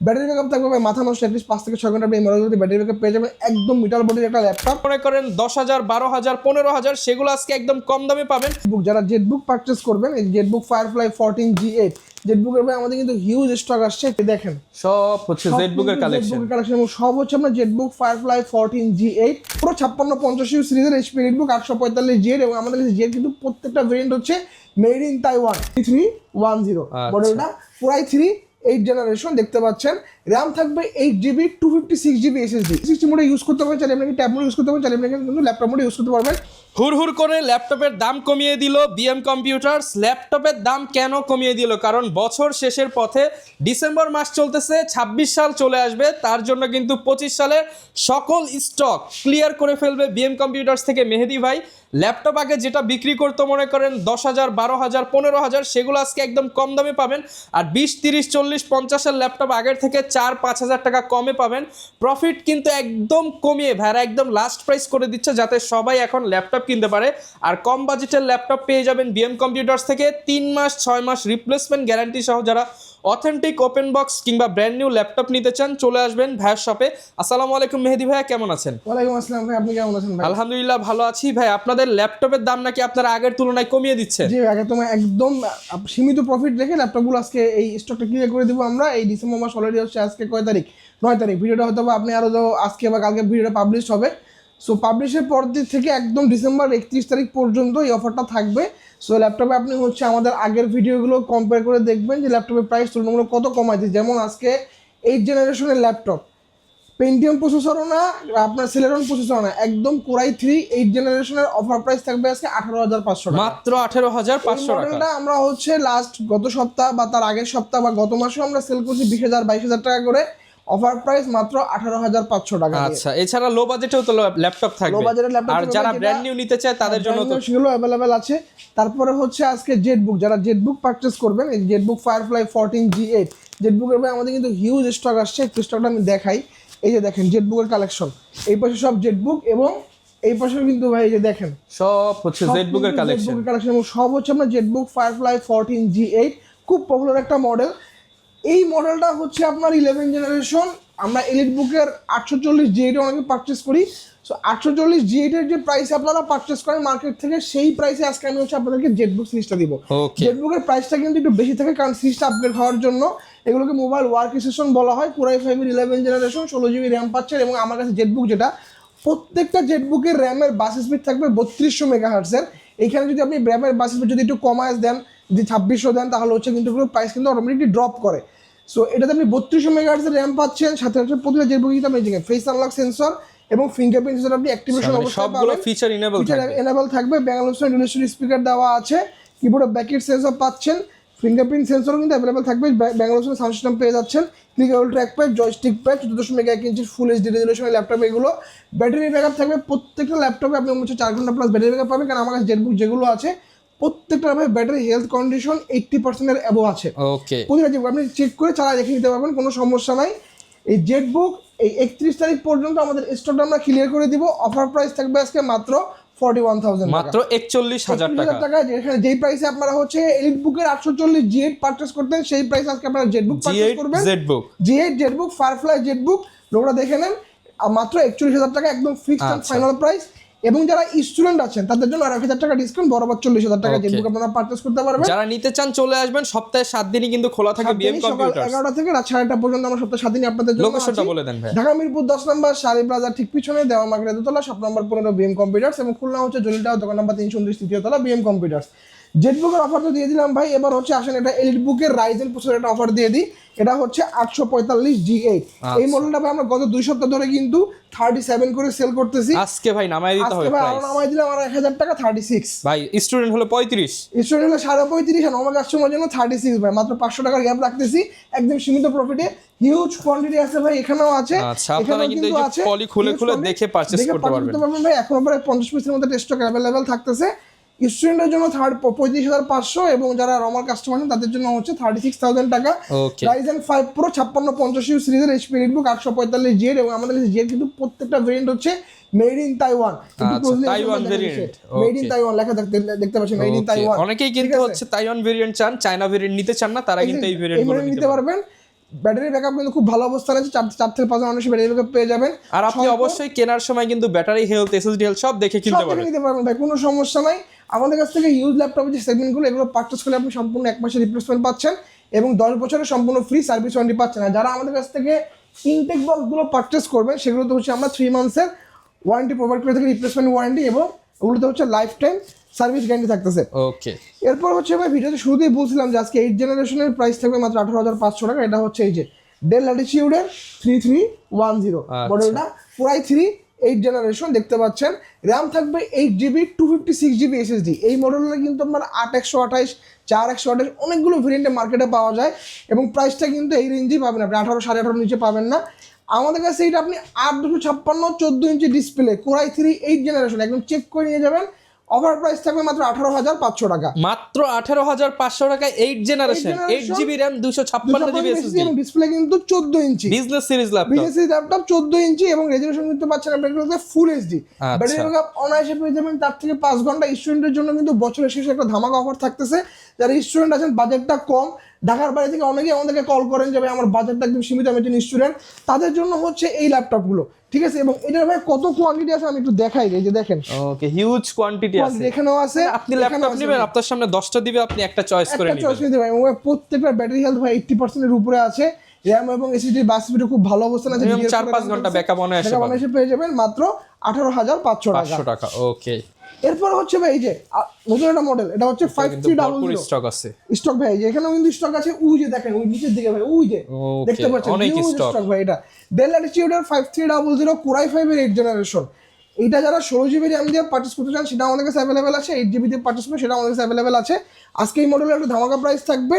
Battery backup থাকবে ভাই মাথা নষ্ট, অ্যাটলিস্ট 5 থেকে 6 ঘন্টা আপনি এই মডেলগুলোতে ব্যাটারি ব্যাকআপ পেয়ে যাবেন। একদম মিটার বডির একটা ল্যাপটপ। মনে করেন 10,000 12,000 15,000 সেগুলো আজকে একদম কম দামে পাবেন। বুক যারা জেটবুক পারচেজ করবেন, এই জেটবুক ফায়ারফ্লাই 14 G8 জেটবুকের ভাই আমাদের কিন্তু হিউজ স্টক আসছে। দেখেন সব হচ্ছে জেটবুকের কালেকশন এবং সব হচ্ছে আপনার জেটবুক ফায়ারফ্লাই 14 G8 পুরো 5650 সিরিজের এইচপি রিটবুক 845 G8 এবং আমাদের কাছে G8 কিন্তু প্রত্যেকটা ভেরিয়েন্ট হচ্ছে মেড ইন তাইওয়ান 310 মডেলটা পুরাই 8 জেনারেশন দেখতে পাচ্ছেন। র্যাম থাকবে 8GB 256GB SSD 60 মোডে ইউজ করতে পারবেন, চাইলে আপনি ট্যাব মোডে ইউজ করতে পারবেন, চাইলে আপনি কিন্তু ল্যাপটপ মোডে ইউজ করতে পারবেন। হুড় করে ল্যাপটপের দাম কমিয়ে দিল বিএম কম্পিউটার্স। ল্যাপটপের দাম কেন কমিয়ে দিল? কারণ বছর শেষের পথে, ডিসেম্বর মাস চলতেছে, 26 সাল চলে আসবে, তার জন্য কিন্তু 25 সালের সকল স্টক ক্লিয়ার করে ফেলবে বিএম কম্পিউটার্স থেকে মেহেদি ভাই। ল্যাপটপ আগে যেটা বিক্রি করতো মনে করেন 10,000 12,000 15,000 সেগুলো আজকে একদম কম দামে পাবেন। আর 20 30 40 50-এর ল্যাপটপ আগের থেকে 4-5 হাজার টাকা কমে পাবেন। প্রফিট কিন্তু একদম কমিয়ে ভাইরা একদম লাস্ট প্রাইস করে দিচ্ছে, যাতে সবাই এখন ল্যাপটপ কিনতে পারে। আর কম বাজেটের ল্যাপটপ পেয়ে যাবেন বিএম কম্পিউটার্স থেকে 3 মাস 6 মাস রিপ্লেসমেন্ট গ্যারান্টি সহ। যারা অথেন্টিক ওপেন বক্স কিংবা ব্র্যান্ড নিউ ল্যাপটপ নিতে চান চলে আসবেন ভাইয়ার শপে। আসসালামু আলাইকুম মেহেদি ভাইয়া, কেমন আছেন? ওয়ালাইকুম আসসালাম ভাই, আপনি কেমন আছেন ভাই? আলহামদুলিল্লাহ ভালো আছি ভাই। আপনাদের ল্যাপটপের দাম নাকি আপনারা আগের তুলনায় কমিয়ে দিচ্ছে? জি আগে তোমার একদম সীমিত প্রফিট রেখে ল্যাপটপগুলো আজকে এই স্টকটা ক্লিয়ার করে দেবো আমরা। এই ডিসেম্বর মাস অলরেডি হচ্ছে, আজকে কয় তারিখ? 9 তারিখ। ভিডিওটা হয়তো আপনি আরও আজকে বা কালকে ভিডিওটা পাবলিশ হবে। সো পাবলিশের পর থেকে একদম ডিসেম্বর 31 তারিখ পর্যন্ত এই অফারটা থাকবে। সো ল্যাপটপে আপনি হচ্ছে আমাদের আগের ভিডিওগুলো কম্পেয়ার করে দেখবেন যে ল্যাপটপের প্রাইস তুলনামূলক কত কমাইছে। যেমন আজকে 8 জেনারেশনের ল্যাপটপ, পেন্টিয়াম প্রসেসরও না, আপনার সেলেরন প্রসেসরও না, একদম কোরাই 3 8 জেনারেশনের অফার প্রাইস থাকবে আজকে 18,500 টাকা, মাত্র 18,500 টাকা। মডেলটা আমরা হচ্ছে লাস্ট গত সপ্তাহ বা তার আগের সপ্তাহ বা গত মাসে আমরা সেল করছি 20,000 22,000 টাকা করে। অফার প্রাইস মাত্র 18,500 টাকা। আচ্ছা, এছাড়া লো বাজেটেও তো ল্যাপটপ থাকবে। লো বাজেটের ল্যাপটপ আর যারা ব্র্যান্ড নিউ নিতে চায় তাদের জন্য তো সেগুলো অ্যাভেলেবেল আছে। তারপরে হচ্ছে আজকে জেটবুক, যারা জেটবুক পারচেজ করবেন, এই জেটবুক ফায়ারফ্লাই 14 G8 জেটবুকের ভাই আমাদের কিন্তু হিউজ স্টক আসছে। একটু স্টকটা আমি দেখাই। এই যে দেখেন জেটবুকের কালেকশন, এই পাশে সব জেটবুক এবং এই পাশে কিন্তু ভাই এই যে দেখেন সব হচ্ছে জেটবুকের কালেকশন এবং সব হচ্ছে আপনার জেটবুক ফায়ারফ্লাই 14 G8 খুব পপুলার একটা মডেল। এই মডেলটা হচ্ছে আপনার 11 জেনারেশন। আমরা এলিট বুকের 840 G8 অনেকে পারচেস করি। সো 840 G8 এর যে প্রাইস আপনারা পারচেস করেন মার্কেট থেকে, সেই প্রাইসে আজকে আমি হচ্ছে আপনাদেরকে জেটবুক সিরিজটা দিব। জেটবুকের প্রাইসটা কিন্তু একটু বেশি থাকে, কারণ সিরিজটা আপগ্রেড হওয়ার জন্য। এগুলোকে মোবাইল ওয়ার্ক স্টেশন বলা হয়। কোরাই 5 এর 11 জেনারেশন 16GB র্যাম পাচ্ছেন। এবং আমার কাছে জেটবুক যেটা, প্রত্যেকটা জেটবুকের র্যামের বাস স্পিড থাকবে 3200 মেগাহার্টসের। এইখানে যদি আপনি র্যামের বাস স্পিড যদি একটু কমায় দেন, যদি 2600 দেন, তাহলে হচ্ছে কিন্তু প্রাইস কিন্তু অটোমেটিকলি ড্রপ করে। সো এটাতে আপনি 3200 মেগাহার্টসের র্যাম পাচ্ছেন, সাথে হচ্ছে প্রতিটা জেটবুকে কিন্তু আপনি ফেস আনলক সেন্সর এবং ফিঙ্গারপ্রিন্ট সেন্সর আপনি অ্যাক্টিভেশন অবস্থায় সবগুলো ফিচার এনেবল থাকবে। ব্যাঙ্গালোর ইউনিভার্সিটি স্পিকার দেওয়া আছে, কিবোর্ডে ব্যাকেট সেন্সর পাচ্ছেন, ফিঙ্গারপ্রিন্ট সেন্সরও কিন্তু অ্যাভেলেবল থাকবে। ব্যাঙ্গালোর সাউন্ড সিস্টেম পেয়ে যাচ্ছেন, clickable track pad, joystick pad, 14.1 ইঞ্চির ফুল এইচডি রেজলিউশনের ল্যাপটপ এগুলো। ব্যাটারি ব্যাকআপ থাকবে প্রত্যেকটা ল্যাপটপে, আপনি হচ্ছে 4 ঘন্টা প্লাস ব্যাটারি ব্যাকআপ পাবেন। কারণ আমার কাছে জেটবুক যেগুলো আছে প্রত্যেকটা ব্যাটারি হেলথ কন্ডিশন 80% অ্যাবভ আছে। ওকে, প্রতিটা জেটবুক আপনি চেক করে চালা দেখে নিতে পারবেন, কোনো সমস্যা নাই। এই জেটবুক এই 31 তারিখ পর্যন্ত আমাদের স্টকটা আমরা ক্লিয়ার করে দিব। অফার প্রাইস থাকবে আজকে মাত্র 41,000 মাত্র 41,000 টাকা। যেখানে যেই প্রাইসে আপনারা হচ্ছে এলিট বুকের 840 G8 পারচেজ করতেন, সেই প্রাইস আজকে আপনারা জেটবুক পারচেজ করবেন। G8 জেটবুক ফায়ারফ্লাই জেটবুক লোগোটা দেখে নেন, মাত্র 41,000 টাকা একদম ফিক্সড এন্ড ফাইনাল প্রাইস। এবং যারা স্টুডেন্ট আছেন তাদের জন্য 1,000 টাকা ডিসকাউন্ট, বরাবর 40,000 টাকা জেটবুক আপনারা পারচেজ করতে পারবেন। যারা নিতে চান চলে আসবেন, সপ্তাহে 7 দিনই কিন্তু খোলা থাকে বিএম কম্পিউটার্স। 11টা থেকে রাত 8:30 পর্যন্ত আমরা সপ্তাহে 7 দিনই আপনাদের জন্য। লোকেশনটা বলে দেন ভাই। ঢাকা মিরপুর 10 নম্বর শাড়ি প্লাজা ঠিক পিছনে দেওয়া মার্কেটের দোতলা, শপ নম্বর 15 বিএম কম্পিউটার্স। এবং খুলনা হচ্ছে জলিলটাও দোকান নম্বর 329 তৃতীয় তলা বিএম কম্পিউটার্স। জেটবুকের অফার তো দিয়ে দিলাম ভাই, এবার হচ্ছে আসেন এটা এলিট বুকের রাইজেন প্রসেসর একটা অফার দিয়ে দিই। এটা হচ্ছে 845 G8। এই মডেলটা ভাই আমরা গত 2 সপ্তাহ ধরে কিন্তু 37 করে সেল করতেছি। আজকে ভাই নামাই দিতে হবে প্রাইস। প্রাইস নামাই দিলাম আর 1,000 টাকা 36 ভাই। স্টুডেন্ট হলো 35, স্টুডেন্ট হলো 35.5 আর নর্মাল কাস্টমার জন্য 36 ভাই। মাত্র 500 টাকার গ্যাপ রাখতেছি একদম সীমিত প্রফিটে। হিউজ কোয়ান্টিটি আছে ভাই, এখানেও আছে। আচ্ছা, আপনারা কিন্তু এই যে পলি খুলে দেখে পারচেজ করতে পারবেন ভাই। এখন প্রায় 50% মতো স্টক অ্যাভেলেবেল থাকতেছে। স্টুডেন্টের জন্য 35,500 এবং যারা নরমাল কাস্টমার তাদের জন্য হচ্ছে 36,000 টাকা। রাইজেন 5 প্রো 5650 সিরিজের এইচপি রিটবুক 845 G8 এবং আমাদের কাছে G8 কিন্তু প্রত্যেকটা ভেরিয়েন্ট হচ্ছে made in Taiwan. Taiwan variant, made in Taiwan লেখা দেখতে পাচ্ছেন, মেড ইন তাইওয়ান। অনেকেই কিন্তু হচ্ছে তাইওয়ান ভেরিয়েন্ট চান, চায়না ভেরিয়েন্ট নিতে চান না, তারা কিন্তু এই ভেরিয়েন্ট গুলো নিতে পারবেন। ব্যাটারি ব্যাকআপ কিন্তু খুব ভালো অবস্থানে আছে, 4 থেকে 5 ঘন্টা ব্যাটারি ব্যাকআপ পেয়ে যাবেন। আর আপনি অবশ্যই কেনার সময় কিন্তু ব্যাটারি হেলথ, এসএসডি হেলথ সব দেখে কিনতে পারবেন। নিতে পারবেন ভাই, কোনো সমস্যা নাই। আমাদের কাছ থেকে ইউজ ল্যাপটপের যে সেগমেন্টগুলো এগুলো পারচেস করলে আপনি সম্পূর্ণ 1 মাসের রিপ্লেসমেন্ট পাচ্ছেন এবং 10 বছরের সম্পূর্ণ ফ্রি সার্ভিস ওয়ারেন্টি পাচ্ছেন। আর যারা আমাদের কাছ থেকে ইনটেক বক্সগুলো পারচেস করবেন সেগুলো তো হচ্ছে আমরা 3 মান্থসের ওয়ারেন্টি প্রোভাইড করে থাকি, রিপ্লেসমেন্ট ওয়ারেন্টি, এবং ওগুলোতে হচ্ছে লাইফ টাইম সার্ভিস গ্যারান্টি থাকতেছে। ওকে, এরপর হচ্ছে ভাই ভিডিওতে শুরুতেই বলছিলাম যে আজকে 8 জেনারেশনের প্রাইস থাকবে মাত্র 18,500 টাকা। এটা হচ্ছে এই যে ডেল ল্যাটিটিউডের 3310 মডেলটা, পুরাই 8 জেনারেশন দেখতে পাচ্ছেন। র্যাম থাকবে 8GB 256GB এসএসডি। এই মডেলটা কিন্তু আপনার 8128, 4128 অনেকগুলো ভেরিয়েন্টে মার্কেটে পাওয়া যায় এবং প্রাইসটা কিন্তু এই রেঞ্জেই পাবেন, আপনি 18 18.5 নিচে পাবেন না। আমাদের কাছে এটা আপনি 8/256 14 ইঞ্চি ডিসপ্লে কোরাই 8 জেনারেশন একদম চেক করে নিয়ে যাবেন। অফার প্রাইস থাকবে মাত্র 18,500 টাকা। মাত্র 18,500 টাকায় 8 generation 8GB RAM 256GB SSD এবং ডিসপ্লে কিন্তু 14 inch business series laptop. Business series laptop 14 inch এবং রেজোলিউশন কিন্তু পাচ্ছেন আপনাদের ফুল এইচডি। ব্যাটারি ব্যাকআপ অনায়াসে পেয়ে যাবেন 4 থেকে 5 ঘন্টা। স্টুডেন্টের জন্য কিন্তু বছরের শেষে একটা ধামাকা অফার থাকতেছে। যারা স্টুডেন্ট আছেন বাজেটটা কম, ঢাকার বাইরে থেকে অনেকেই আমাদেরকে কল করেন যে ভাই আমার বাজেটটা একদম সীমিত, আমি একজন স্টুডেন্ট, তাদের জন্য হচ্ছে এই ল্যাপটপগুলো, ঠিক আছে। এবং এটার ভাই কত কোয়ান্টিটি আছে আমি একটু দেখাই, এই যে দেখেন ওকে, হিউজ কোয়ান্টিটি আছে, এখানেও আছে। আপনি ল্যাপটপ নেবেন, আপনার সামনে 10টা দিবে, আপনি একটা চয়েস করে নেবেন। চয়েস নিতে পারেন। প্রত্যেকটা ব্যাটারি হেলথ ভাই 80% এর উপরে আছে। র্যাম এবং এসএসডি বাস স্পিড খুব ভালো অবস্থানে আছে, 4-5 ঘন্টা ব্যাকআপ অনায়াসে পেয়ে যাবেন মাত্র 18,500 টাকা। ওকে, এরপর হচ্ছে ভাই এই যে নতুন একটা মডেল, এটা হচ্ছে 5300 স্টক আছে। স্টক ভাই যে এখানেও কিন্তু স্টক আছে, ওই যে দেখেন ওই নিচের দিকে ভাই, ওই যে দেখতে পাচ্ছেন অনেক স্টক ভাই। এটা ডেল ল্যাটিটিউডের 5300 কোরাই 5 এর 8 জেনারেশন। এটা যারা 16GB RAM দিয়ে পারচেস করতে চান সেটা আমাদের কাছে অ্যাভেলেবেল আছে, 8GB দিয়ে পারচেস করবেন সেটা আমাদের কাছে অ্যাভেলেবেল আছে। আজকে এই মডেলের একটা ধামাকা প্রাইস থাকবে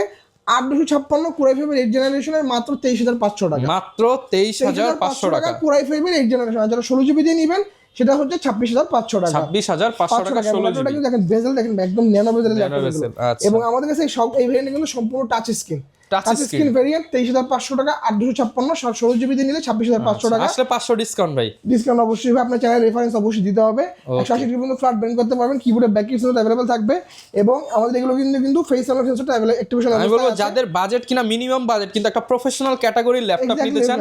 8/256 কোরাই 5 এর 8 জেনারেশনের মাত্র 23,500 টাকা। মাত্র 23,500 টাকা কোরাই 5 এর 8 জেনারেশন। আর যারা 16GB দিয়ে নেবেন সেটা হচ্ছে 26,500 টাকা। 26,500 টাকা 16GB। দেখেন বেজেল দেখেন একদম ন্যানো বেজেল ল্যাপটপ, আচ্ছা। এবং আমাদের কাছে এই ভেরিয়েন্ট গুলো সম্পূর্ণ টাচ স্ক্রিন ভেরিয়েন্ট 23,500 টাকা। 8/256 16GB দিয়ে নিলে 26,500 টাকা। আসলে 500 ডিসকাউন্ট ভাই, ডিসকাউন্ট অবশ্যই ভাই, আপনার চ্যানেল রেফারেন্স অবশ্যই দিতে হবে। 180 ডিগ্রি পর্যন্ত ফ্ল্যাট বেন্ড করতে পারবেন, কিবোর্ডে ব্যাক কিবোর্ড অ্যাভেলেবল থাকবে এবং আমাদের এগুলো কিন্তু ফেস আনলক সেন্সরটা অ্যাক্টিভেশন আমি বলবো যাদের বাজেট কিনা মিনিমাম বাজেট কিন্তু একটা প্রফেশনাল ক্যাটাগরির ল্যাপটপ নিতে চান,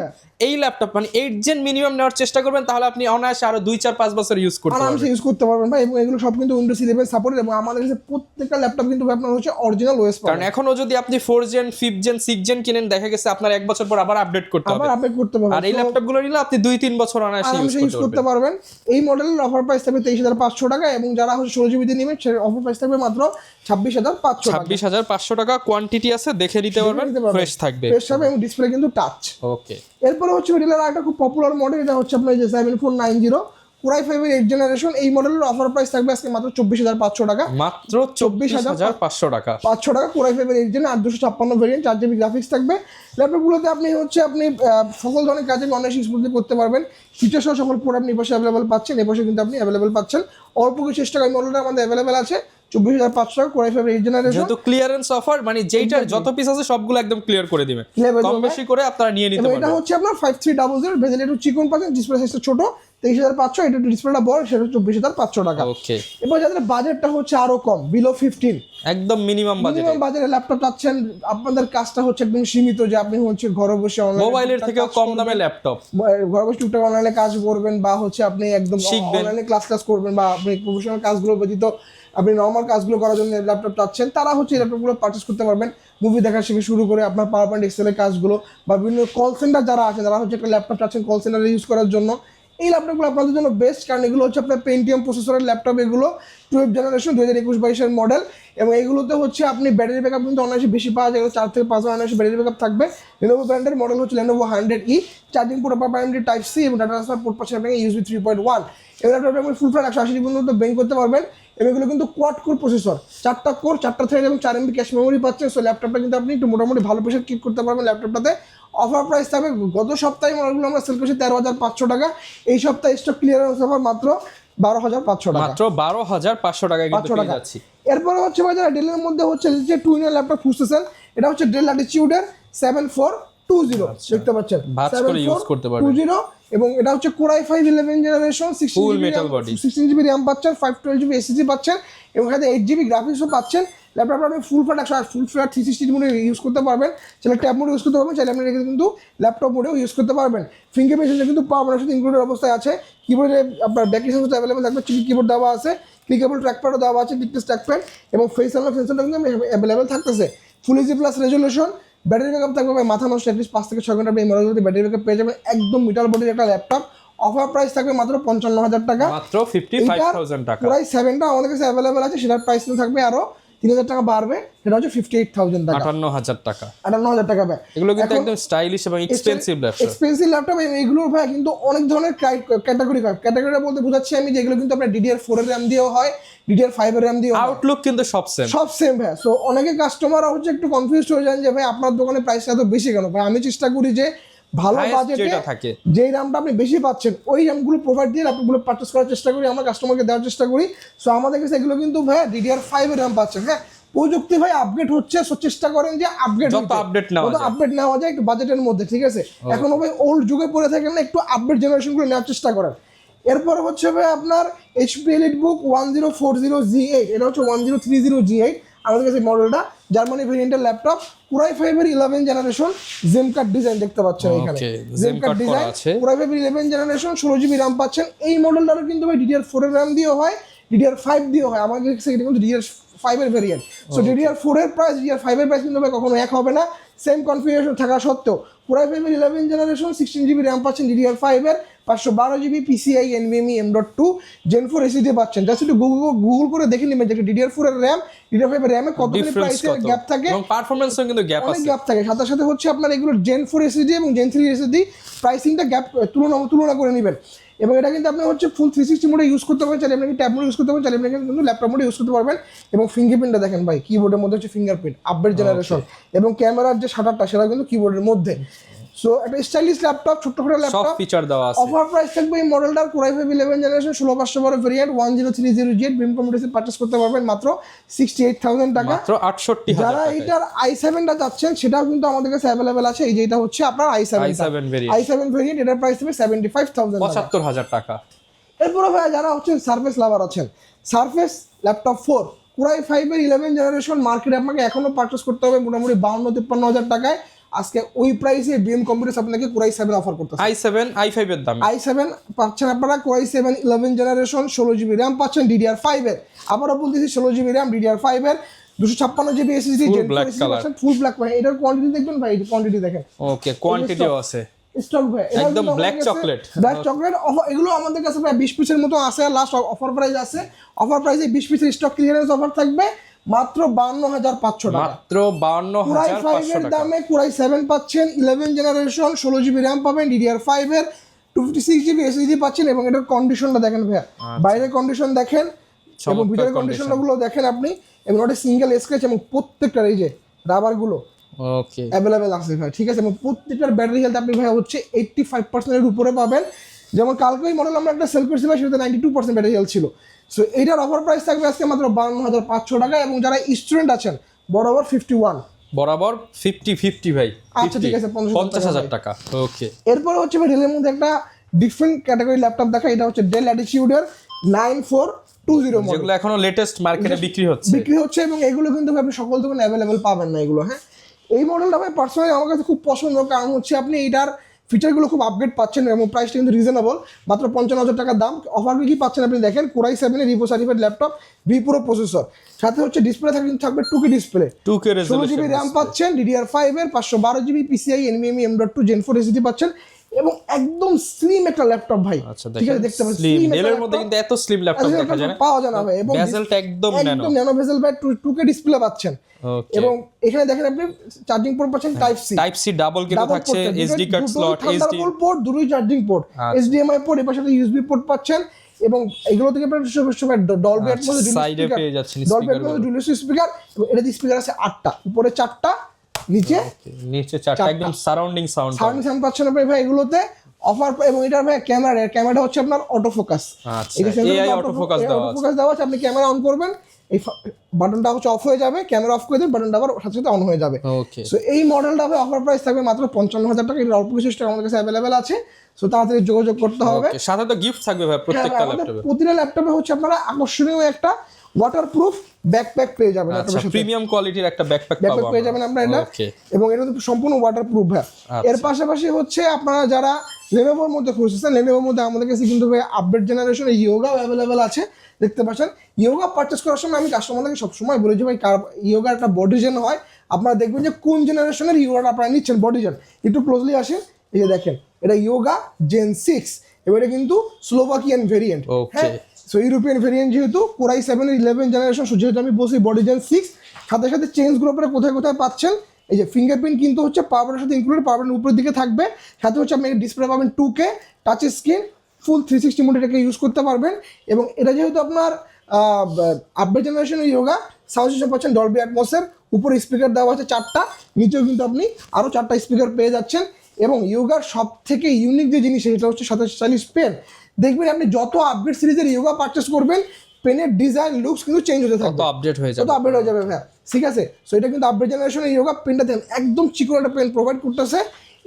এই ল্যাপটপ মানে 8 জেন মিনিমাম নেওয়ার চেষ্টা করবেন, তাহলে আপনি অনায়াসে আরো 2-4-5 বছর ইউজ করতে পারবেন, আরামসে ইউজ করতে পারবেন ভাই। এবং এগুলো সব কিন্তু উইন্ডোজ 11 সাপোর্টেড এবং আমাদের কাছে প্রত্যেকটা ল্যাপটপ কিন্তু আপনার হচ্ছে অরিজিনাল ওএস পাবেন। কারণ এখনো যদি আপনি 4 জেন 5 জেন 6 জেন কিনেন দেখা গেছে আপনার 1 বছর পর আবার আপডেট করতে হবে, আর এই ল্যাপটপগুলো নিলে আপনি 2-3 বছর অনায়াসে ইউজ করতে পারবেন। এই মডেলের অফার প্রাইস থাকবে 23,500 টাকা এবং যারা হচ্ছে 16GB দিয়ে নেবেন সেটার অফার প্রাইস থাকবে মাত্র 26,500 টাকা। কোয়ান্টিটি আছে, দেখে নিতে পারবেন, ফ্রেশ থাকবে এবং ডিসপ্লে কিন্তু টাচ। ওকে, এরপরে হচ্ছে মডেলের একটা খুব পপুলার মডেল, এটা হচ্ছে আপনার যে 7490 কোরাই 5 এর 8 জেনারেশন। এই মডেলের অফার প্রাইস থাকবে আজকে মাত্র 24,500 টাকা। মাত্র 24,500 টাকা। 500 টাকা কোরাই 5 এর 8 জেন 856 ভেরিয়েন্ট, 4GB গ্রাফিক্স থাকবে। ল্যাপটপগুলোতে আপনি সকল ধরনের কাজে অনায়াসে স্মুথলি করতে পারবেন। ফিচার সহ সকল প্রোডাক্ট আপনি পাশে অ্যাভেলেবল পাচ্ছেন, এ পাশে কিন্তু আপনি অ্যাভেলেবল পাচ্ছেন। অল্প কিছু টাকায় মডেলটা আমাদের অ্যাভেলেবল আছে 24,500 টাকা কোরাই 5 এর 8 জেনারেশন। যেহেতু ক্লিয়ারেন্স অফার মানে যেইটার যত পিস আছে সবগুলো একদম ক্লিয়ার করে দিবেন, কম বেশি করে আপনারা নিয়ে নিতে পারবেন। এটা হচ্ছে আপনার 5300 বেজেল একটু চিকন পাচ্ছেন, ডিসপ্লে সাইজটা ছোট 23,500, এটা একটু ডিসপ্লেটা বড় সেটা 24,500 টাকা। ওকে, এবার যাদের বাজেটটা হচ্ছে আরো কম বিলো 15 একদম মিনিমাম বাজেটে ল্যাপটপ চাচ্ছেন, আপনাদের কাজটা হচ্ছে একদম সীমিত যে আপনি হচ্ছে ঘরে বসে মোবাইলের থেকেও কম দামে ল্যাপটপ, ঘরে বসে টুকটাক অনলাইনে কাজ করবেন বা হচ্ছে আপনি একদম অনলাইনে ক্লাস করবেন বা আপনি প্রফেশনাল কাজগুলো ব্যতীত আপনি নর্মাল কাজগুলো করার জন্য ল্যাপটপ চাচ্ছেন, তারা হচ্ছে ল্যাপটপগুলো পারচেস করতে পারবেন। মুভি দেখা থেকে শুরু করে আপনার পাওয়ার পয়েন্ট এক্সেলের কাজগুলো বা বিভিন্ন কল সেন্টার যারা আছে যারা হচ্ছে একটা ল্যাপটপ চাচ্ছেন কল সেন্টারে ইউজ করার জন্য, এই ল্যাপটপগুলো আপনাদের জন্য বেস্ট। কারণ এগুলো হচ্ছে আপনার পেন্টিয়াম প্রসেসরের ল্যাপটপ, এগুলো 12 জেনারেশন 2021-22 মডেল এবং এগুলোতে হচ্ছে আপনি ব্যাটারি ব্যাকআপ কিন্তু অনায়াসে বেশি পাওয়া যায়, 4 থেকে 5 ঘন্টা অনায়াসে ব্যাটারি ব্যাকআপ থাকবে। Lenovo ব্র্যান্ডের মডেল হচ্ছে Lenovo 100E, চার্জিং পোর্ট পাবেন টাইপ সি এবং ডাটা ট্রান্সফার পোর্ট পাচ্ছেন আপনি USB 3.1। এই ল্যাপটপে আপনি ফুল ফ্ল্যাট 180 ডিগ্রি পর্যন্ত বেঙ্ক করতে পারবেন এবং এগুলো কিন্তু কোয়াড কোর প্রসেসর, 4টা কোর 4টা থ্রেড এবং 4 MB ক্যাশ মেমোরি পাচ্ছেন। সো ল্যাপটপটা কিন্তু আপনি একটু মোটামুটি ভালো প্রেসার কিক করতে পারবেন ল্যাপটপটাতে। অফার প্রাইস থাকবে গত সপ্তাহে মডেলগুলো আমরা সেল করছি 13,500 টাকা, এই সপ্তাহে স্টক ক্লিয়ারেন্স অফার মাত্র 12,500 টাকা, মাত্র 12,500 টাকায় কিন্তু পেয়ে যাচ্ছি। এরপরে হচ্ছে বাজার ডেলের মধ্যে হচ্ছে যে টুইনার ল্যাপটপ খুঁজতেছেন, এটা হচ্ছে ডেল ল্যাটিটিউডের 7420 দেখতে পাচ্ছেন, 7420 এবং এটা হচ্ছে কোরাই 5 11 জেনারেশন 16GB RAM পাচ্ছেন, 512GB SSD পাচ্ছেন এবং এখানে 8GB গ্রাফিক্সও পাচ্ছেন। ল্যাপটপটা আপনি ফুল ফ্ল্যাট 360 মোডে ইউজ করতে পারবেন, চাইলে ট্যাব মোডে ইউজ করতে পারবেন, চাইলে আপনি কিন্তু ল্যাপটপ মোডেও ইউজ করতে পারবেন। ফিঙ্গারপ্রিন্ট সেন্সর কিন্তু পাওয়ার সাথে ইনক্লুডেড অবস্থায় আছে। কিবোর্ডে আপনার ব্যাক সেন্সর অ্যাভেলেবল থাকবে, কিবোর্ড দেওয়া আছে, ক্লিকেবল ট্র্যাকপ্যাডও দেওয়া আছে, টিকটাচ ট্র্যাকপ্যাড এবং ফেস আনলক সেন্সরটা কিন্তু অ্যাভেলেবল থাকতেছে। Full HD plus resolution, battery backup থাকবে ভাই মাথা নষ্ট অ্যাটলিস্ট 5 থেকে 6 ঘন্টা আপনি এই মডেলগুলোতে ব্যাটারি ব্যাকআপ পেয়ে যাবেন। একদম মিটার বডির একটা ল্যাপটপ, অফার প্রাইস থাকবে মাত্র 55,000 টাকা, মাত্র 55,000 টাকা। পুরাই 7টা আমাদের কাছে অ্যাভেলেবল আছে, সেটার প্রাইস থাকবে আরো 3,000 টাকা বাড়বে, সেটা হচ্ছে 58,000 টাকা, 58,000 টাকা। 58,000 টাকা ভাই। এগুলো কিন্তু একদম স্টাইলিশ এবং এক্সপেন্সিভ ল্যাপটপ। এক্সপেন্সিভ ল্যাপটপ এগুলোর ভাই কিন্তু অনেক ধরনের ক্যাটাগরি বলতে বোঝাচ্ছি আমি যে এগুলো কিন্তু আপনার DDR4 এর RAM দিয়েও হয়, DDR5 এর RAM দিয়েও হয়, আউটলুক কিন্তু সব সেম ভাই। সো অনেকে কাস্টমাররা হচ্ছে একটু কনফিউজড হয়ে যান যে ভাই আপনার দোকানে প্রাইসটা এত বেশি কেন। ভাই আমি চেষ্টা করি যে ভালো বাজেটে থাকে যেই রামটা আপনি বেশি পাচ্ছেন ওই রামগুলো প্রোভাইড দিয়ে ল্যাপটপগুলো পারচেস করার চেষ্টা করি, আমরা কাস্টমারকে দেওয়ার চেষ্টা করি। সো আমাদের কাছে এগুলো কিন্তু ভাই DDR5 এর RAM পাচ্ছেন। হ্যাঁ, প্রযুক্তি ভাই আপডেট হচ্ছে, সো চেষ্টা করেন যে যত আপডেট নেওয়া যায় একটু বাজেটের মধ্যে, ঠিক আছে? এখনো ভাই ওল্ড যুগে পড়ে থাকেন না, একটু আপডেট জেনারেশনগুলো নেওয়ার চেষ্টা করেন। এরপরে হচ্ছে ভাই আপনার HP EliteBook 1040G8, এটা হচ্ছে 1030G8 আমাদের কাছে মডেলটা, জার্মানি ভেরিয়েন্টের ল্যাপটপ, Core i5 এর 11 জেনারেশন, জেম কাট ডিজাইন দেখতে পাচ্ছেন এখানে, জেম কাট ডিজাইন, Core i5 এর 11 জেনারেশন, 16GB RAM পাচ্ছেন। এই মডেলটারও কিন্তু ভাই DDR4 এর RAM দিয়েও হয়, DDR5 দিয়েও হয়, আমাদের কাছে এটা কিন্তু DDR5 এর ভেরিয়েন্ট। সো DDR4 এর প্রাইস DDR5 এর প্রাইস কিন্তু ভাই কখনো এক হবে না, সেম কনফিগারেশন থাকা সত্ত্বেও। Core i5 এর 11 জেনারেশন, 16GB RAM পাচ্ছেন DDR5 এর, 512GB PCIe NVMe M.2 Gen 4 SSD পাচ্ছেন। জাস্ট একটু গুগল করে দেখে নেবেন যে DDR4 এর RAM DDR5 এর RAM এ কতখানি প্রাইসের গ্যাপ থাকে এবং পারফরম্যান্সও কিন্তু গ্যাপ আছে, অনেক গ্যাপ থাকে। সাথে সাথে হচ্ছে আপনার এগুলো Gen 4 SSD এবং Gen 3 SSD প্রাইসিংটা গ্যাপ তুলনা করে নেবেন। এবং এটা কিন্তু আপনি হচ্ছে ফুল 360 মোডে ইউজ করতে পারবেন, চাইলে আপনি ট্যাব মোডে ইউজ করতে পারবেন, চাইলে আপনি কিন্তু ল্যাপটপ মোডে ইউজ করতে পারবেন। এবং ফিঙ্গারপ্রিন্টটা দেখেন ভাই, কিবোর্ডের মধ্যে হচ্ছে ফিঙ্গারপ্রিন্ট আপডেট জেনারেশন, এবং ক্যামেরার যে শাটারটা সেটা কিন্তু কিবোর্ডের মধ্যে। সো একটা স্টাইলিশ ল্যাপটপ, ছোট্ট ল্যাপটপ, সব ফিচার দেওয়া আছে। অফার প্রাইস থাকবে এই মডেলটার Core i5 11 generation 16500 variant 1030G8 বিম কম্পিউটারে পারচেজ করতে পারবেন মাত্র 68,000 টাকা, মাত্র 68,000 টাকা। যারা এটার i7টা চাচ্ছেন সেটাও কিন্তু আমাদের কাছে अवेलेबल আছে। এই যে এটা হচ্ছে আপনার i7 ভেরিয়েন্ট, এটার প্রাইস হবে 75,000 টাকা, 75,000 টাকা। এরপরে ভাই যারা হচ্ছেন সারফেস লাভার আছেন, সারফেস ল্যাপটপ 4 Core i5 এর 11 জেনারেশন মার্কেটে আপনাকে এখনো পারচেজ করতে হবে মোটামুটি 52-53,000 টাকায়। আজকে ওই প্রাইসে বিএম কম্পিউটার আপনাকে Core i7 অফার করতেছে, i7 i5 এর দাম, i7 পাচ্ছেন আপনারা Core i7 11 generation, 16GB RAM পাচ্ছেন DDR5 এর, আবারও বলতেছি 16GB RAM DDR5 এর, 256GB SSD Gen 4 SSD পাচ্ছেন, ফুল ব্ল্যাক। ভাই এটার কোয়ান্টিটি দেখবেন ভাই, কোয়ান্টিটি দেখেন, ওকে কোয়ান্টিটিও আছে স্টক ভাই, একদম black chocolate, black chocolate offer. এগুলো আমাদের কাছে প্রায় 20 পিসের মতো আছে, লাস্ট অফার প্রাইস আছে, অফার প্রাইসে 20 পিসের স্টক ক্লিয়ারেন্স অফার থাকবে মাত্র 52,500 টাকা, মাত্র 52,500 টাকা দামে Core i7 পাচ্ছেন 11 জেনারেশন, 16GB RAM পাবেন, DDR5 এর 256GB SSD পাচ্ছেন। এবং এটার কন্ডিশনটা দেখেন ভাইয়া, বাইরের কন্ডিশন দেখেন এবং ভিতরের কন্ডিশনগুলো দেখেন আপনি, এবং ওটা সিঙ্গেল স্ক্র্যাচ এবং প্রত্যেকটার এই যে রাবারগুলো ওকে অ্যাভেলেবেল আছে ভাই, ঠিক আছে? এবং প্রত্যেকটার ব্যাটারি হেলথ আপনি ভাই হচ্ছে 85% এর উপরে পাবেন। যেমন কালকে ওই মডেল আমরা একটা সেল করছি ভাই, সেটাতে 92% ব্যাটারি হেলথ ছিল। সো এইটার অফার প্রাইস থাকবে আজকে মাত্র 52,500 টাকা। এবং যারা স্টুডেন্ট আছেন বরাবর 51 বরাবর 50 ভাই, আচ্ছা ঠিক আছে 50,000 টাকা। ওকে, এরপরে হচ্ছে ভাই ডেলের মধ্যে একটা ডিফারেন্ট ক্যাটাগরি ল্যাপটপ দেখা, এটা হচ্ছে ডেল ল্যাটিটিউডের 9420 মডেল, যেগুলো এখনো লেটেস্ট মার্কেটে বিক্রি হচ্ছে এবং এগুলো কিন্তু আপনি সকল দোকানে অ্যাভেলেবেল পাবেন না এগুলো। হ্যাঁ, এই মডেলটা ভাই পার্সোনালি আমার কাছে খুব পছন্দ, কারণ হচ্ছে আপনি এটার ফিচারগুলো খুব আপগ্রেড পাচ্ছেন এবং প্রাইসটা কিন্তু রিজনেবল, মাত্র 55,000 টাকার দাম। অফার কি পাচ্ছেন আপনি দেখেন, Core i7 এর repo certified laptop, V pro processor, সাথে হচ্ছে ডিসপ্লে থাকবে 2K display, 2K resolution, 16GB RAM পাচ্ছেন, DDR5 এর 512GB PCIe NVMe M.2 Gen 4 SSD পাচ্ছেন, এবং একদম স্লিম একটা ল্যাপটপ ভাই। ঠিক আছে, দেখতে পাচ্ছেন স্লিম, ডেলের মধ্যে কিন্তু এত স্লিম ল্যাপটপ দেখা যায় না, পাওয়া যায় না ভাই। এবং বেজেলটা একদম ন্যানো বেজেল ভাই, 2K ডিসপ্লে পাচ্ছেন। এবং এখানে দেখেন আপনি চার্জিং পোর্ট পাচ্ছেন টাইপ সি ডাবল কিন্তু থাকছে, SD card slot, Thunderbolt port, দুটোই চার্জিং পোর্ট, HDMI পোর্ট, এর পাশে ইউএসবি পোর্ট পাচ্ছেন। এবং এগুলো থেকে আপনারা সবসময় ডলবি অ্যাটমস সাইডে পেয়ে যাচ্ছেন ডলবি অ্যাটমস ডুয়াল স্পিকার, এবং এটাতে স্পিকার আছে 8টা, উপরে 4টা, নিচে 4টা, একদম সারাউন্ডিং সাউন্ড পাচ্ছেন আপনি ভাই এগুলোতে অফার। এবং এটার ভাই ক্যামেরাটা হচ্ছে আপনার auto focus, AI auto focus দেওয়া আছে। আপনি ক্যামেরা অন করবেন, এই বাটনটা হচ্ছে অফ হয়ে যাবে, ক্যামেরা অফ করে দেবেন, বাটনটা আবার সাথে সাথে অন হয়ে যাবে। সো এই মডেলটা হবে অফার প্রাইস থাকবে মাত্র 55,000 টাকা। এর অল্প কিছু স্টক আমাদের কাছে অ্যাভেলেবেল আছে, সো তাড়াতাড়ি যোগাযোগ করতে হবে। সাথে তো গিফট থাকবে ভাই প্রত্যেকটা ল্যাপটপে, প্রতিটা ল্যাপটপে হচ্ছে আপনারা আকর্ষণীয় একটা ওয়াটারপ্রুফ ব্যাকপ্যাক পেয়ে যাবেন আচ্ছা প্রিমিয়াম কোয়ালিটির একটা ব্যাকপ্যাক পাবো ব্যাকপ্যাক পেয়ে যাবেন আপনারা এটা ওকে এবং এটা কিন্তু সম্পূর্ণ ওয়াটারপ্রুফ ভাই এর পাশাপাশি হচ্ছে আপনারা যারা লেনোভোর মধ্যে খুঁজছেন লেনোভোর মধ্যে আমাদের কাছে কিন্তু ভাই আপডেট জেনারেশন ইয়োগাও অ্যাভেলেবেল আছে দেখতে পাচ্ছেন ইয়োগা পারচেস করার সময় আমি কাস্টমারদেরকে সবসময় বলি যে ভাই ইয়োগার একটা বডি জেন হয় আপনারা দেখবেন যে কোন জেনারেশনের ইয়োগাটা আপনারা নিচ্ছেন বডি জেন একটু ক্লোজলি আসেন এই যে দেখেন এটা ইয়োগা জেন 6 এবারে কিন্তু Slovakian variant okay so European variant যেহেতু কোরাই 7 এর 11 জেনারেশন যেহেতু আমি বলছি বডি জেন 6 সাথে সাথে চেঞ্জ গ্রুপের কোথায় কোথায় পাচ্ছেন এই যে ফিঙ্গারপ্রিন্ট কিন্তু হচ্ছে পাওয়ারের সাথে ইনক্লুডেড পাওয়ারের উপরের দিকে থাকবে সাথে হচ্ছে আপনি ডিসপ্লে পাবেন 2K টাচ স্ক্রিন ফুল 360 মোড এটাকে ইউজ করতে পারবেন এবং এটা যেহেতু আপনার আপডেট জেনারেশনের ইয়োগা সাউন্ড সিস্টেম পাচ্ছেন ডলবি অ্যাটমসের উপরে স্পিকার দেওয়া আছে 4টা নিচেও কিন্তু আপনি আরও 4টা স্পিকার পেয়ে যাচ্ছেন এবং ইয়োগার সব থেকে ইউনিক যে জিনিস সেটা হচ্ছে 2740 পেন দেখবেন আপনি যত আপডেট সিরিজের ইয়োগা পারচেস করবেন পেনের ডিজাইন লুকস কিন্তু চেঞ্জ হতে থাকবে তো আপডেট হয়ে যাবে তো আপডেট হয়ে যাবে ভাই ঠিক আছে সো এটা কিন্তু আপডেট জেনারেশনের ইয়োগা পেনটা দেন একদম চিকন একটা পেন প্রোভাইড করতেছে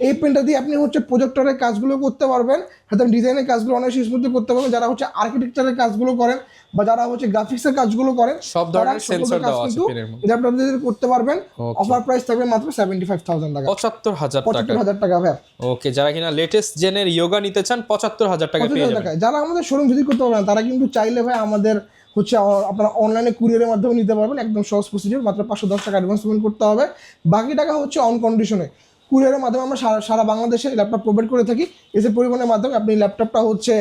এই পেনটা দিয়ে আপনি হচ্ছে প্রজেক্টরের কাজগুলো করতে পারবেন সাথে ডিজাইনের কাজগুলো অনেক স্মুথলি করতে পারবেন যারা হচ্ছে আর্কিটেকচারের কাজগুলো করেন বা যারা হচ্ছে গ্রাফিক্সের কাজগুলো করেন সব ধরনের সেন্সর দেওয়া আছে পেনের মধ্যে এটা আপনাদের করতে পারবেন অফার প্রাইস থাকবে মাত্র 75000 টাকা 75000 টাকা ভাই ওকে যারা কিনা লেটেস্ট জেনের ইয়োগা নিতে চান 75000 টাকা পেয়ে যাবেন যারা আমাদের শোরুম ভিজিট করতে পারবেন তারা কিন্তু চাইলে ভাই আমাদের হচ্ছে আপনারা অনলাইনে কুরিয়ারের মাধ্যমে নিতে পারবেন একদম সহজ প্রসিডিউর মাত্র 510 টাকা অ্যাডভান্স পেমেন্ট করতে হবে বাকি টাকা হচ্ছে অন কন্ডিশনে কুরিয়ারের মাধ্যমে আমরা সারা বাংলাদেশে ল্যাপটপ প্রোভাইড করে থাকি এসে পরিবহনের মাধ্যমে আপনি ল্যাপটপটা হচ্ছে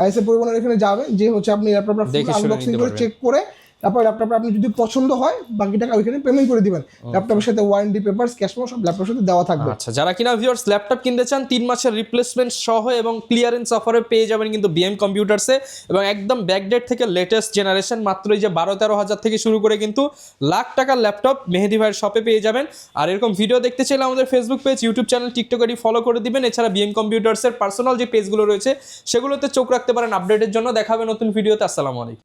এসে পরিবহনের এখানে যাবেন যে হচ্ছে আপনি ল্যাপটপটা আনবক্সিং করে চেক করে তারপর ল্যাপটপটা আপনি যদি পছন্দ হয় বাকি টাকা ওইখানে পেমেন্ট করে দিবেন ল্যাপটপের সাথে ওয়ারেন্টি পেপারস ক্যাশ মেমো সব ল্যাপটপের সাথে দেওয়া থাকবে আচ্ছা যারা কিনা ভিউয়ার্স ল্যাপটপ কিনতে চান 3 মাসের রিপ্লেসমেন্ট সহ এবং ক্লিয়ারেন্স অফারে পেয়ে যাবেন কিন্তু বিএম কম্পিউটারসে এবং একদম ব্যাকডেট থেকে লেটেস্ট জেনারেশন মাত্র এই যে 12-13 হাজার থেকে শুরু করে কিন্তু লাখ টাকার ল্যাপটপ মেহেদি ভাইয়ের শপে পেয়ে যাবেন আর এরকম ভিডিও দেখতে চাইলে আমাদের Facebook page YouTube channel TikTok ID follow করে দিবেন এছাড়া বিএম কম্পিউটারসের পার্সোনাল যে পেজগুলো রয়েছে সেগুলোতে চোখ রাখতে পারেন আপডেটের জন্য দেখা হবে নতুন ভিডিওতে আসসালামু আলাইকুম